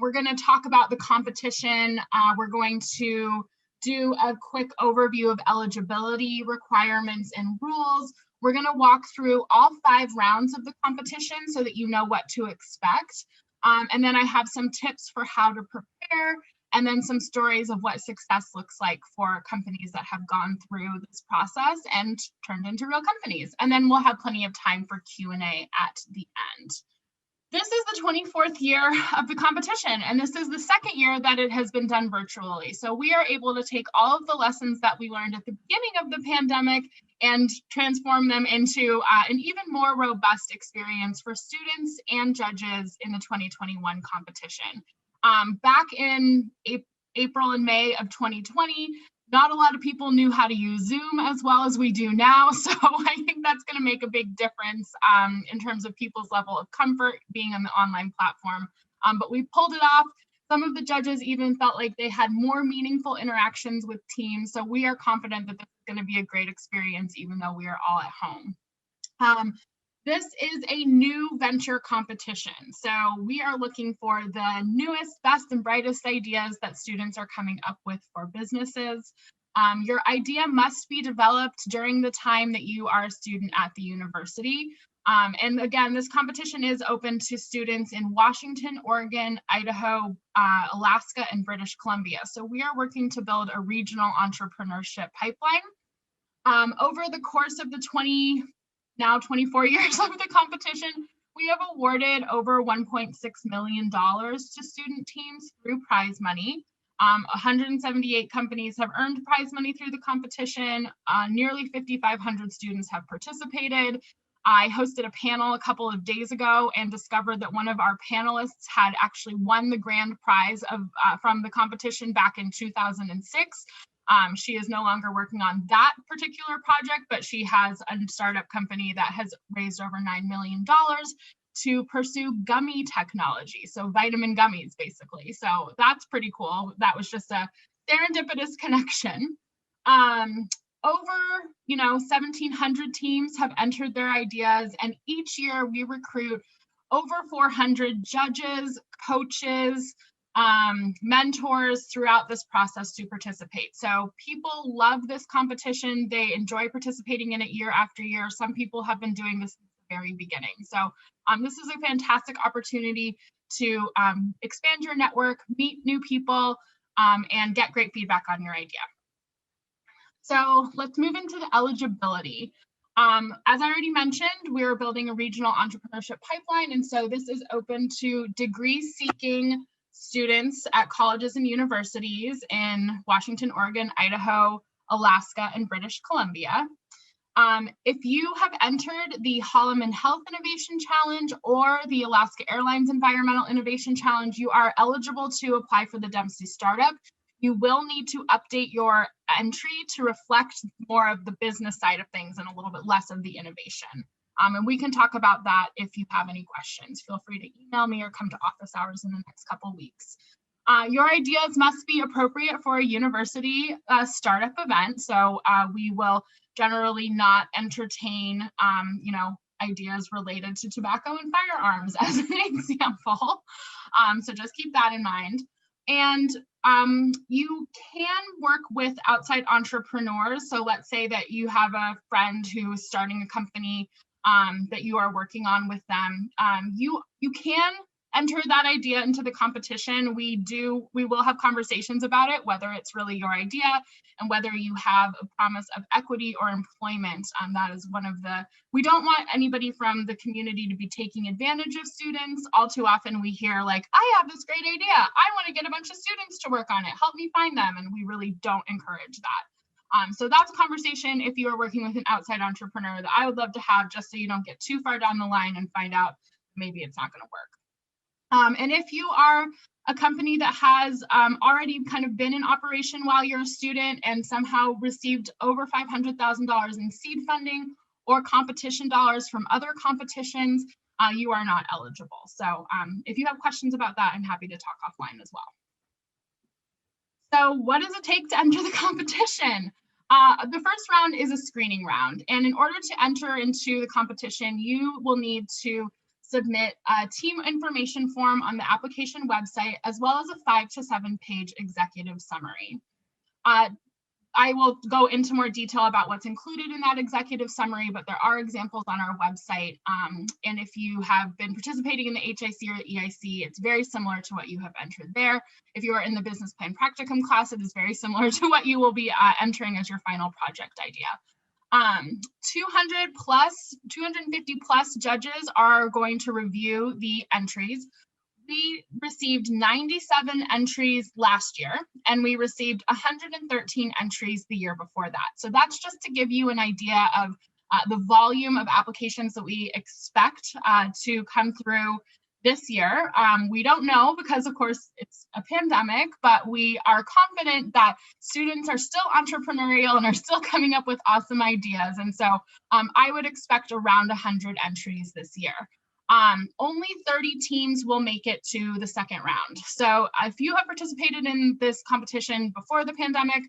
We're going to talk about the competition. We're going to do a quick overview of eligibility requirements and rules. We're going to walk through all 5 rounds of the competition so that you know what to expect. And then I have some tips for how to prepare, and then some stories of what success looks like for companies that have gone through this process and turned into real companies. And then we'll have plenty of time for Q&A at the end. This is the 24th year of the competition, and this is the 2nd year that it has been done virtually. So we are able to take all of the lessons that we learned at the beginning of the pandemic and transform them into an even more robust experience for students and judges in the 2021 competition. Back in April and May of 2020, not a lot of people knew how to use Zoom as well as we do now. So I think that's going to make a big difference in terms of people's level of comfort being on the online platform. But we pulled it off. Some of the judges even felt like they had more meaningful interactions with teams. So we are confident that this is going to be a great experience, even though we are all at home. This is a new venture competition. So we are looking for the newest, best, and brightest ideas that students are coming up with for businesses. Your idea must be developed during the time that you are a student at the university. And again, this competition is open to students in Washington, Oregon, Idaho, Alaska, and British Columbia. So we are working to build a regional entrepreneurship pipeline. Over the course of the 24 years of the competition, we have awarded over $1.6 million to student teams through prize money. 178 companies have earned prize money through the competition. Nearly 5,500 students have participated. I hosted a panel a couple of days ago and discovered that one of our panelists had actually won the grand prize from the competition back in 2006. She is no longer working on that particular project, but she has a startup company that has raised over $9 million to pursue gummy technology. So vitamin gummies, basically. So that's pretty cool. That was just a serendipitous connection. Over 1,700 teams have entered their ideas, and each year we recruit over 400 judges, coaches, mentors throughout this process to participate. So people love this competition. They enjoy participating in it year after year. Some people have been doing this since the very beginning. So this is a fantastic opportunity to expand your network, meet new people, and get great feedback on your idea. So let's move into the eligibility. As I already mentioned, we're building a regional entrepreneurship pipeline. And so this is open to degree-seeking students at colleges and universities in Washington, Oregon, Idaho, Alaska, and British Columbia. If you have entered the Holloman Health Innovation Challenge or the Alaska Airlines Environmental Innovation Challenge, you are eligible to apply for the Dempsey Startup. You will need to update your entry to reflect more of the business side of things and a little bit less of the innovation. And we can talk about that if you have any questions. Feel free to email me or come to office hours in the next couple weeks. Your ideas must be appropriate for a university startup event. So we will generally not entertain, ideas related to tobacco and firearms as an example. So just keep that in mind. And you can work with outside entrepreneurs. So let's say that you have a friend who is starting a company that you are working on with them. You can enter that idea into the competition. We will have conversations about it, whether it's really your idea and whether you have a promise of equity or employment. That is one of we don't want anybody from the community to be taking advantage of students. All too often we hear like, I have this great idea. I want to get a bunch of students to work on it. Help me find them. And we really don't encourage that. So that's a conversation if you are working with an outside entrepreneur that I would love to have, just so you don't get too far down the line and find out maybe it's not going to work. And if you are a company that has already kind of been in operation while you're a student and somehow received over $500,000 in seed funding or competition dollars from other competitions, you are not eligible. So if you have questions about that, I'm happy to talk offline as well. So what does it take to enter the competition? The first round is a screening round. And in order to enter into the competition, you will need to submit a team information form on the application website, as well as a 5 to 7 page executive summary. I will go into more detail about what's included in that executive summary, but there are examples on our website. And if you have been participating in the HIC or the EIC, it's very similar to what you have entered there. If you are in the business plan practicum class, it is very similar to what you will be entering as your final project idea. 250 plus judges are going to review the entries. We received 97 entries last year, and we received 113 entries the year before that. So that's just to give you an idea of the volume of applications that we expect to come through this year. We don't know because, of course, it's a pandemic, but we are confident that students are still entrepreneurial and are still coming up with awesome ideas. And so I would expect around 100 entries this year. Only 30 teams will make it to the second round. So if you have participated in this competition before the pandemic,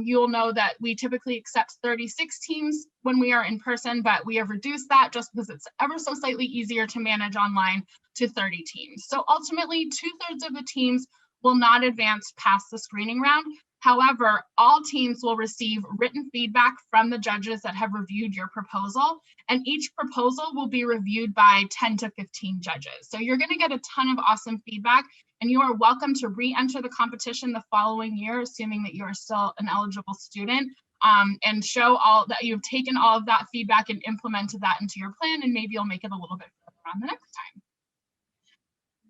you'll know that we typically accept 36 teams when we are in person, but we have reduced that just because it's ever so slightly easier to manage online to 30 teams. So ultimately, 2/3 of the teams will not advance past the screening round. However, all teams will receive written feedback from the judges that have reviewed your proposal, and each proposal will be reviewed by 10 to 15 judges. So you're going to get a ton of awesome feedback, and you are welcome to re-enter the competition the following year, assuming that you are still an eligible student, and show all that you've taken all of that feedback and implemented that into your plan, and maybe you'll make it a little bit further on the next time.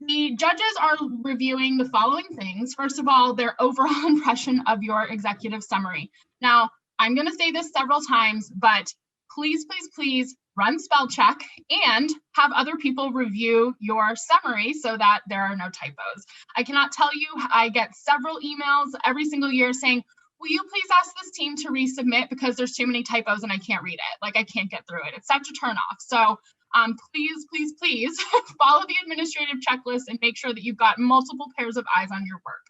The judges are reviewing the following things. First of all, their overall impression of your executive summary. Now, I'm going to say this several times, but please, please, please run spell check and have other people review your summary so that there are no typos. I cannot tell you, I get several emails every single year saying, will you please ask this team to resubmit because there's too many typos and I can't read it. Like I can't get through it. It's such a turnoff. So please, please, please follow the administrative checklist and make sure that you've got multiple pairs of eyes on your work.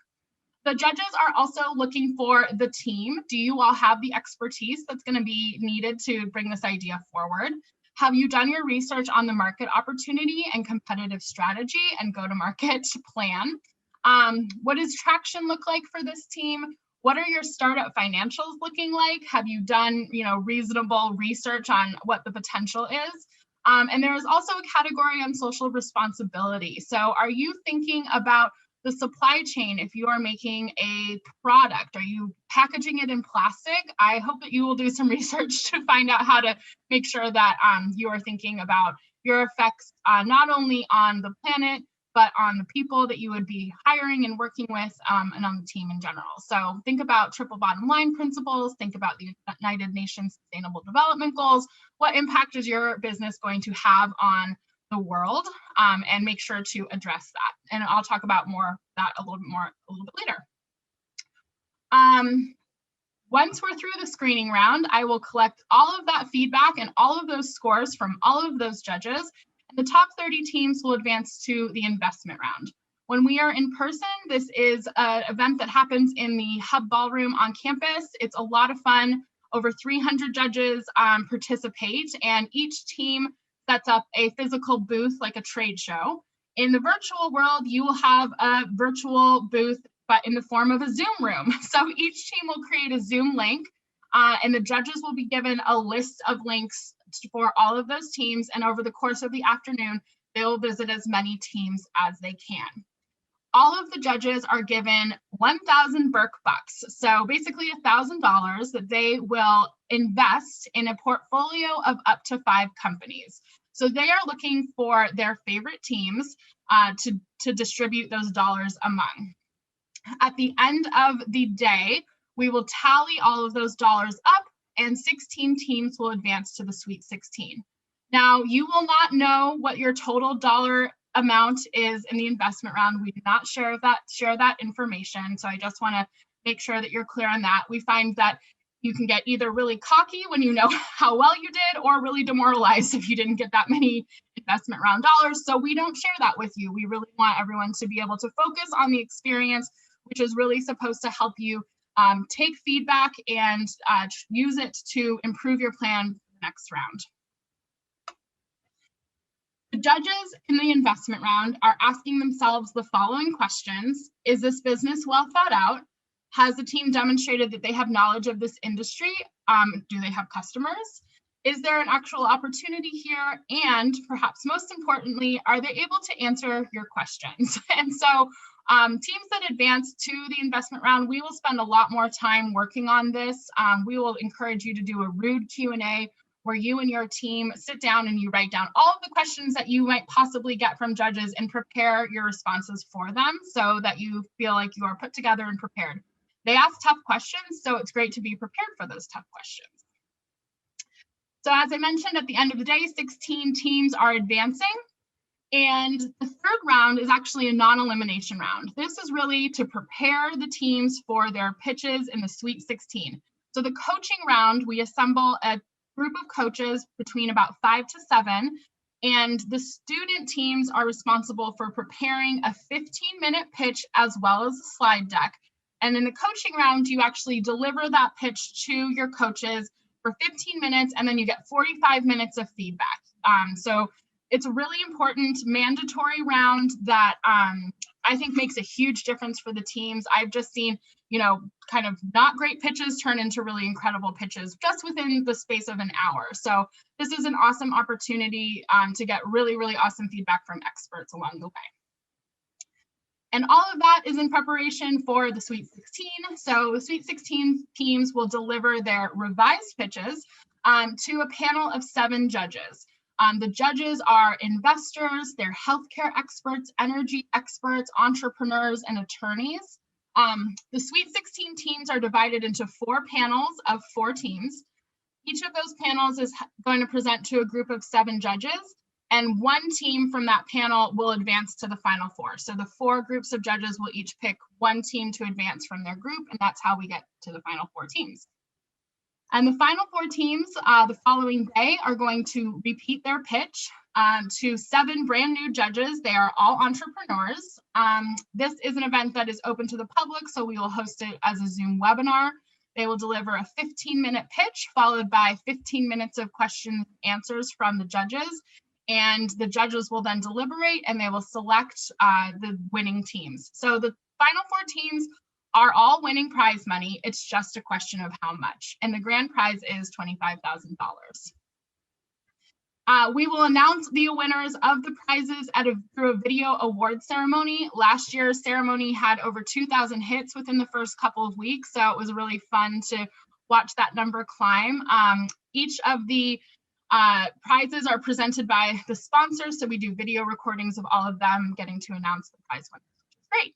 The judges are also looking for the team. Do you all have the expertise that's going to be needed to bring this idea forward? Have you done your research on the market opportunity and competitive strategy and go-to-market plan? What does traction look like for this team? What are your startup financials looking like? Have you done, reasonable research on what the potential is? And there is also a category on social responsibility. So are you thinking about the supply chain? If you are making a product, are you packaging it in plastic? I hope that you will do some research to find out how to make sure that you are thinking about your effects, not only on the planet, but on the people that you would be hiring and working with, and on the team in general. So think about triple bottom line principles, think about the United Nations Sustainable Development Goals. What impact is your business going to have on the world, and make sure to address that. And I'll talk about that a little bit later. Once we're through the screening round, I will collect all of that feedback and all of those scores from all of those judges. The top 30 teams will advance to the investment round. When we are in person, this is an event that happens in the Hub Ballroom on campus. It's a lot of fun. Over 300 judges participate, and each team sets up a physical booth like a trade show. In the virtual world, you will have a virtual booth, but in the form of a Zoom room. So each team will create a Zoom link, and the judges will be given a list of links for all of those teams, and over the course of the afternoon, they will visit as many teams as they can. All of the judges are given 1,000 Buerk bucks, so basically $1,000 that they will invest in a portfolio of up to 5 companies. So they are looking for their favorite teams to distribute those dollars among. At the end of the day, we will tally all of those dollars up, and 16 teams will advance to the Sweet 16. Now, you will not know what your total dollar amount is in the investment round. We do not share that information, so I just want to make sure that you're clear on that. We find that you can get either really cocky when you know how well you did, or really demoralized if you didn't get that many investment round dollars, so we don't share that with you. We really want everyone to be able to focus on the experience, which is really supposed to help you take feedback and use it to improve your plan for the next round. The judges in the investment round are asking themselves the following questions. Is this business well thought out? Has the team demonstrated that they have knowledge of this industry? Do they have customers? Is there an actual opportunity here? And perhaps most importantly, are they able to answer your questions? And so teams that advance to the investment round, we will spend a lot more time working on this. We will encourage you to do a rude Q&A where you and your team sit down and you write down all of the questions that you might possibly get from judges and prepare your responses for them so that you feel like you are put together and prepared. They ask tough questions, so it's great to be prepared for those tough questions. So as I mentioned, at the end of the day, 16 teams are advancing. And the third round is actually a non-elimination round. This is really to prepare the teams for their pitches in the Sweet 16. So the coaching round, we assemble a group of coaches between about 5 to 7, and the student teams are responsible for preparing a 15-minute pitch as well as a slide deck. And in the coaching round, you actually deliver that pitch to your coaches for 15 minutes, and then you get 45 minutes of feedback. So it's a really important mandatory round that I think makes a huge difference for the teams. I've just seen, kind of not great pitches turn into really incredible pitches just within the space of an hour. So this is an awesome opportunity to get really, really awesome feedback from experts along the way. And all of that is in preparation for the Sweet 16. So the Sweet 16 teams will deliver their revised pitches to a panel of 7 judges. The judges are investors, they're healthcare experts, energy experts, entrepreneurs, and attorneys. The Sweet 16 teams are divided into 4 panels of 4 teams. Each of those panels is going to present to a group of 7 judges, and 1 team from that panel will advance to the final 4. So the 4 groups of judges will each pick 1 team to advance from their group, and that's how we get to the final 4 teams. And the final 4 teams the following day are going to repeat their pitch to 7 brand new judges. They are all entrepreneurs. This is an event that is open to the public, so we will host it as a Zoom webinar. They will deliver a 15-minute pitch followed by 15 minutes of questions and answers from the judges. And the judges will then deliberate and they will select the winning teams. So the final 4 teams are all winning prize money. It's just a question of how much. And the grand prize is $25,000. We will announce the winners of the prizes through a video award ceremony. Last year's ceremony had over 2,000 hits within the first couple of weeks, so it was really fun to watch that number climb. Each of the prizes are presented by the sponsors, so we do video recordings of all of them getting to announce the prize winners, which is great.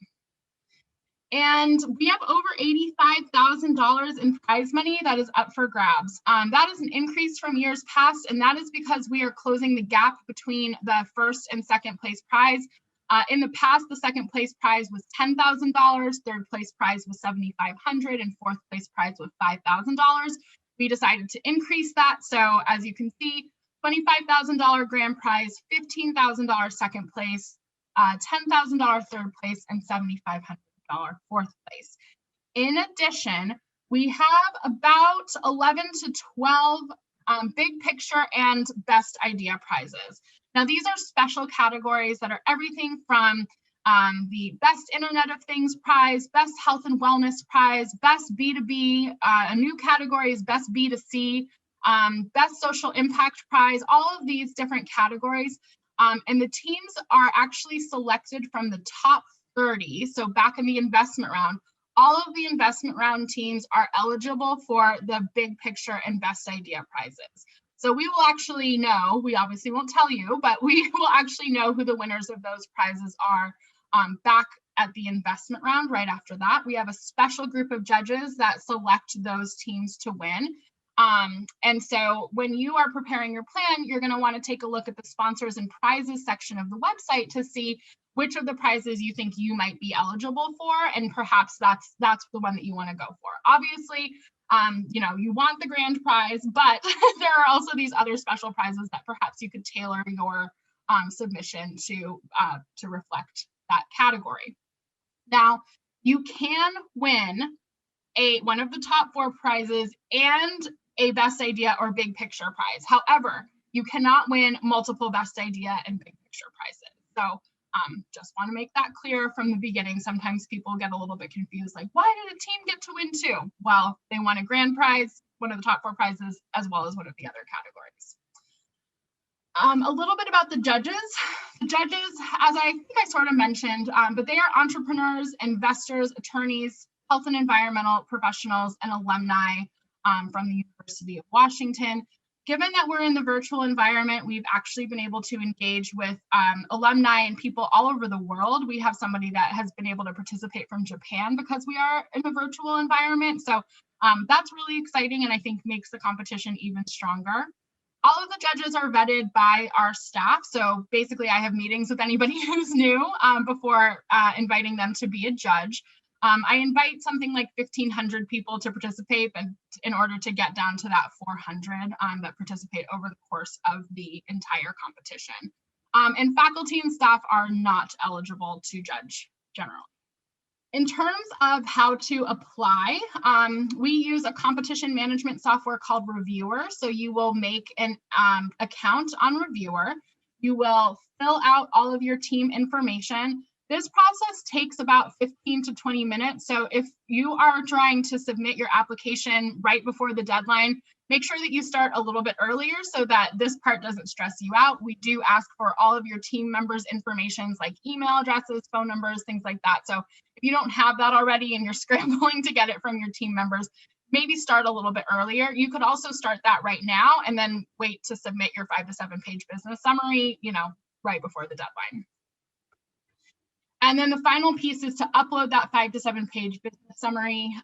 And we have over $85,000 in prize money that is up for grabs. That is an increase from years past, and that is because we are closing the gap between the first and second place prize. In the past, the second place prize was $10,000, third place prize was $7,500, and fourth place prize was $5,000. We decided to increase that. So as you can see, $25,000 grand prize, $15,000 second place, $10,000 third place, and $7,500 fourth place. In addition, we have about 11 to 12 big picture and best idea prizes. Now, these are special categories that are everything from the best Internet of Things prize, best health and wellness prize, best B2B, a new category is best B2C, best social impact prize, all of these different categories. And the teams are actually selected from the top 30. So back in the investment round, all of the investment round teams are eligible for the big picture and best idea prizes. So we will actually know, we obviously won't tell you, but we will actually know who the winners of those prizes are back at the investment round right after that. We have a special group of judges that select those teams to win. And so when you are preparing your plan, you're going to want to take a look at the sponsors and prizes section of the website to see which of the prizes you think you might be eligible for, and perhaps that's the one that you want to go for. Obviously, you want the grand prize, but there are also these other special prizes that perhaps you could tailor your submission to reflect that category. Now, you can win one of the top 4 prizes and a best idea or big picture prize. However, You cannot win multiple best idea and big picture prizes. So just want to make that clear from the beginning. Sometimes people get a little bit confused, like, why did a team get to win too? Well, they won a grand prize, one of the top 4 prizes, as well as one of the other categories. A little bit about the judges. The judges, as I think I sort of mentioned, but they are entrepreneurs, investors, attorneys, health and environmental professionals, and alumni from the University of Washington. Given that we're in the virtual environment, we've actually been able to engage with alumni and people all over the world. We have somebody that has been able to participate from Japan because we are in a virtual environment. So that's really exciting, and I think makes the competition even stronger. All of the judges are vetted by our staff. So basically I have meetings with anybody who's new before inviting them to be a judge. I invite something like 1,500 people to participate, but in order to get down to that 400 that participate over the course of the entire competition. And faculty and staff are not eligible to judge generally. In terms of how to apply, we use a competition management software called Reviewer. So you will make an account on Reviewer. You will fill out all of your team information. This process takes about 15 to 20 minutes. So if you are trying to submit your application right before the deadline, make sure that you start a little bit earlier so that this part doesn't stress you out. We do ask for all of your team members' information like email addresses, phone numbers, things like that. So if you don't have that already and you're scrambling to get it from your team members, maybe start a little bit earlier. You could also start that right now and then wait to submit your 5 to 7 page business summary, right before the deadline. And then the final piece is to upload that 5 to 7 page business summary.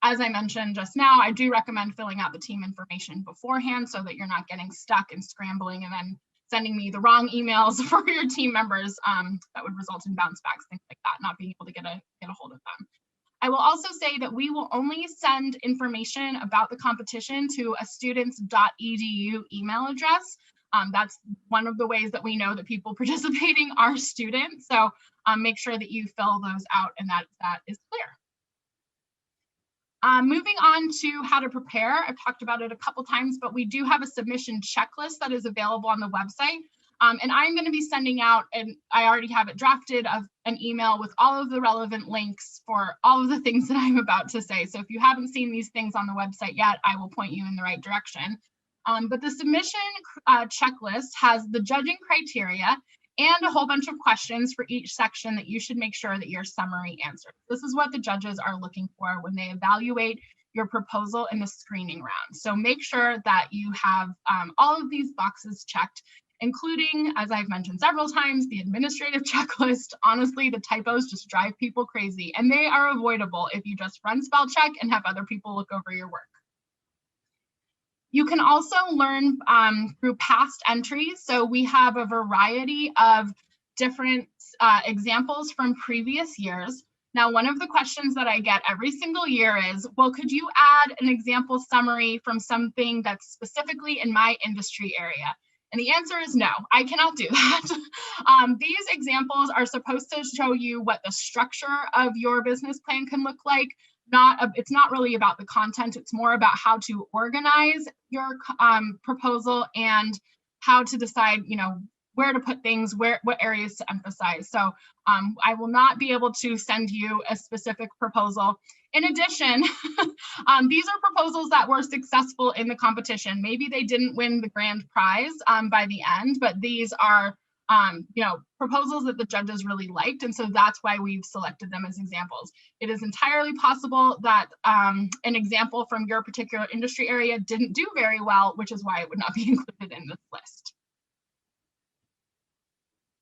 As I mentioned just now, I do recommend filling out the team information beforehand so that you're not getting stuck and scrambling and then sending me the wrong emails for your team members that would result in bounce backs, things like that, not being able to get a hold of them. I will also say that we will only send information about the competition to a students.uw email address. That's one of the ways that we know that people participating are students. So make sure that you fill those out and that is clear. Moving on to how to prepare. I've talked about it a couple times, but we do have a submission checklist that is available on the website. And I'm going to be sending out, and I already have it drafted, of an email with all of the relevant links for all of the things that I'm about to say. So if you haven't seen these things on the website yet, I will point you in the right direction. But the submission checklist has the judging criteria and a whole bunch of questions for each section that you should make sure that your summary answers. This is what the judges are looking for when they evaluate your proposal in the screening round. So make sure that you have all of these boxes checked, including, as I've mentioned several times, the administrative checklist. Honestly, the typos just drive people crazy, and they are avoidable if you just run spell check and have other people look over your work. You can also learn through past entries. So we have a variety of different examples from previous years. Now, one of the questions that I get every single year is, well, could you add an example summary from something that's specifically in my industry area? And the answer is no, I cannot do that. These examples are supposed to show you what the structure of your business plan can look like. It's not really about the content, it's more about how to organize your proposal and how to decide, where to put things, what areas to emphasize. So I will not be able to send you a specific proposal. In addition, these are proposals that were successful in the competition. Maybe they didn't win the grand prize by the end, but these are proposals that the judges really liked. And so that's why we've selected them as examples. It is entirely possible that an example from your particular industry area didn't do very well, which is why it would not be included in this list.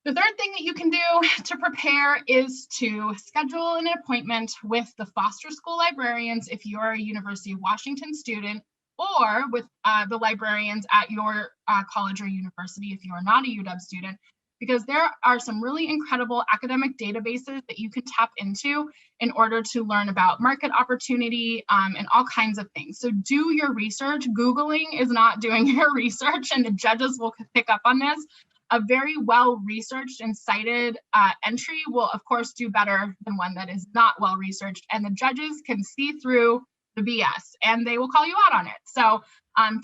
The third thing that you can do to prepare is to schedule an appointment with the Foster School librarians if you're a University of Washington student, or with the librarians at your college or university if you are not a UW student, because there are some really incredible academic databases that you can tap into in order to learn about market opportunity and all kinds of things. So do your research. Googling is not doing your research, and the judges will pick up on this. A very well-researched and cited entry will, of course, do better than one that is not well-researched, and the judges can see through the BS, and they will call you out on it. So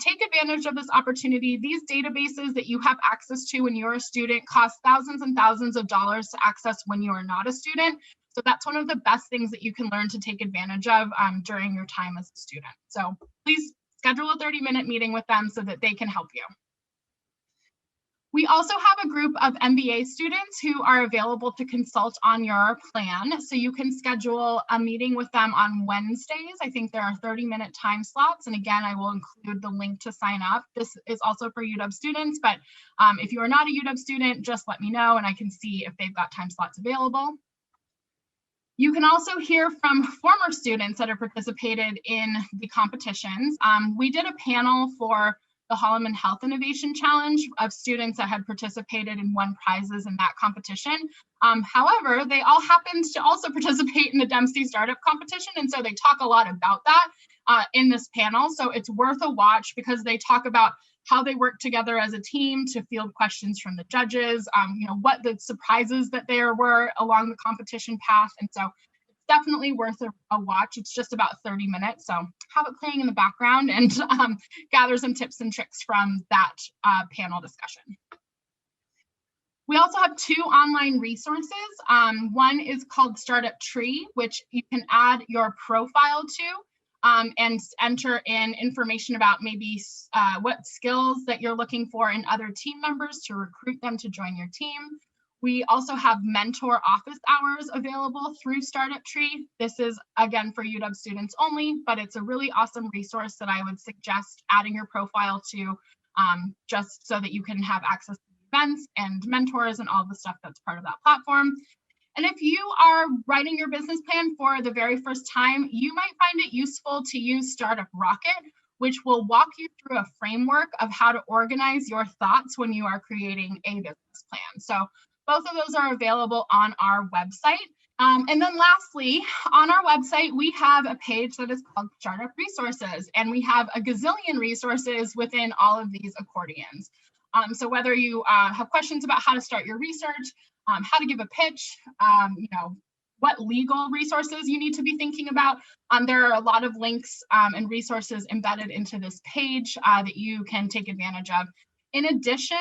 Take advantage of this opportunity. These databases that you have access to when you're a student cost thousands and thousands of dollars to access when you are not a student. So that's one of the best things that you can learn to take advantage of during your time as a student. So please schedule a 30-minute meeting with them so that they can help you. We also have a group of MBA students who are available to consult on your plan. So you can schedule a meeting with them on Wednesdays. I think there are 30-minute time slots. And again, I will include the link to sign up. This is also for UW students, but if you are not a UW student, just let me know and I can see if they've got time slots available. You can also hear from former students that have participated in the competitions. We did a panel for the Holloman Health Innovation Challenge of students that had participated and won prizes in that competition. However, they all happened to also participate in the Dempsey Startup Competition, and so they talk a lot about that in this panel. So it's worth a watch because they talk about how they work together as a team to field questions from the judges, what the surprises that there were along the competition path. And so it's definitely worth a watch. It's just about 30 minutes. So have it playing in the background and gather some tips and tricks from that panel discussion. We also have 2 online resources. One is called Startup Tree, which you can add your profile to and enter in information about maybe what skills that you're looking for in other team members to recruit them to join your team. We also have mentor office hours available through Startup Tree. This is, again, for UW students only, but it's a really awesome resource that I would suggest adding your profile to just so that you can have access to events and mentors and all the stuff that's part of that platform. And if you are writing your business plan for the very first time, you might find it useful to use Startup Rocket, which will walk you through a framework of how to organize your thoughts when you are creating a business plan. So both of those are available on our website. And then lastly, on our website, we have a page that is called Startup Resources, and we have a gazillion resources within all of these accordions. So whether you have questions about how to start your research, how to give a pitch, what legal resources you need to be thinking about, there are a lot of links and resources embedded into this page that you can take advantage of. In addition,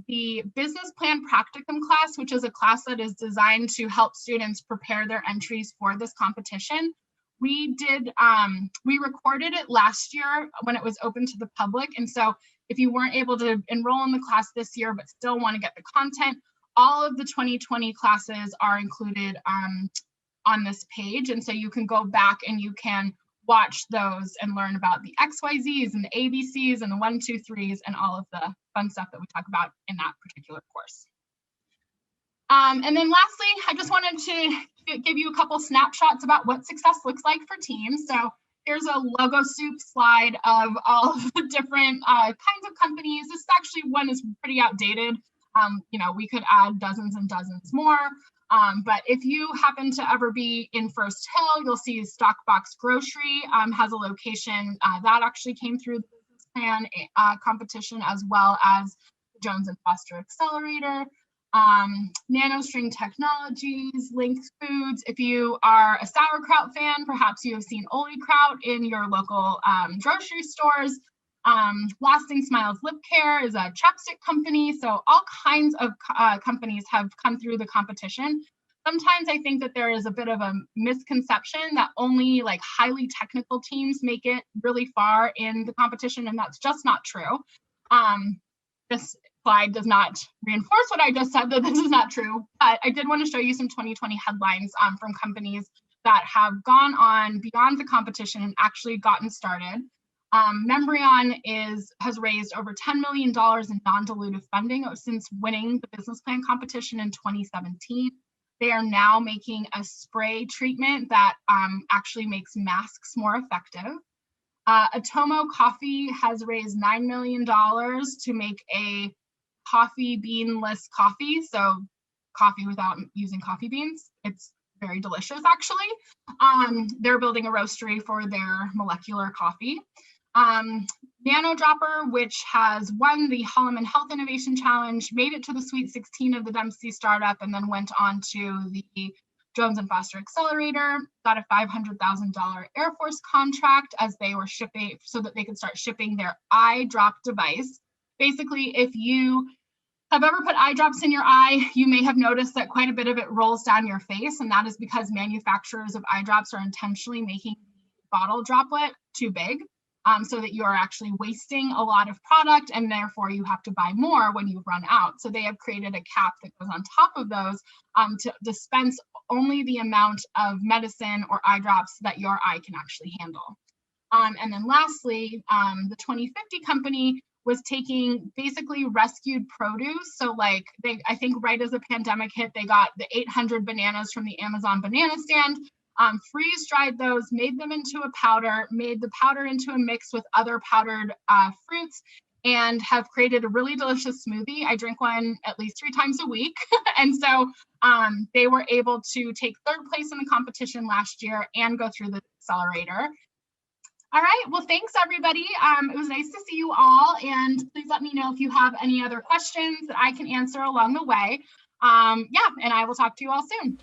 the business plan practicum class, which is a class that is designed to help students prepare their entries for this competition, we recorded it last year when it was open to the public. And so if you weren't able to enroll in the class this year, but still want to get the content, all of the 2020 classes are included on this page. And so you can go back and you can watch those and learn about the XYZs and the ABCs and the 1, 2, 3s and all of the fun stuff that we talk about in that particular course. And then lastly, I just wanted to give you a couple snapshots about what success looks like for teams. So here's a logo soup slide of all of the different kinds of companies. This actually one is pretty outdated. We could add dozens and dozens more. But if you happen to ever be in First Hill, you'll see Stockbox Grocery has a location that actually came through the business plan competition, as well as Jones and Foster Accelerator, NanoString Technologies, Linked Foods. If you are a sauerkraut fan, perhaps you have seen Oli Kraut in your local grocery stores. Lasting Smiles Lip Care is a chapstick company. So all kinds of companies have come through the competition. Sometimes I think that there is a bit of a misconception that only like highly technical teams make it really far in the competition, and that's just not true. This slide does not reinforce what I just said, that this is not true, but I did want to show you some 2020 headlines from companies that have gone on beyond the competition and actually gotten started. Membrion has raised over $10 million in non-dilutive funding since winning the business plan competition in 2017. They are now making a spray treatment that actually makes masks more effective. Atomo Coffee has raised $9 million to make a coffee beanless coffee, so coffee without using coffee beans. It's very delicious, actually. They're building a roastery for their molecular coffee. Nano Dropper, which has won the Holloman Health Innovation Challenge, made it to the Sweet 16 of the Dempsey Startup, and then went on to the Jones and Foster Accelerator got a $500,000 Air Force contract as they were shipping, so that they could start shipping their eye drop device. Basically, if you have ever put eye drops in your eye, you may have noticed that quite a bit of it rolls down your face, and that is because manufacturers of eye drops are intentionally making the bottle droplet too big, so that you're actually wasting a lot of product, and therefore you have to buy more when you run out. So they have created a cap that goes on top of those to dispense only the amount of medicine or eye drops that your eye can actually handle. And then lastly, the 2050 company was taking basically rescued produce. So like I think right as the pandemic hit, they got the 800 bananas from the Amazon banana stand, freeze dried those, made them into a powder, made the powder into a mix with other powdered fruits, and have created a really delicious smoothie. I drink one at least 3 times a week. And so they were able to take 3rd place in the competition last year and go through the accelerator. All right, well, thanks everybody. It was nice to see you all, and please let me know if you have any other questions that I can answer along the way. Yeah, and I will talk to you all soon.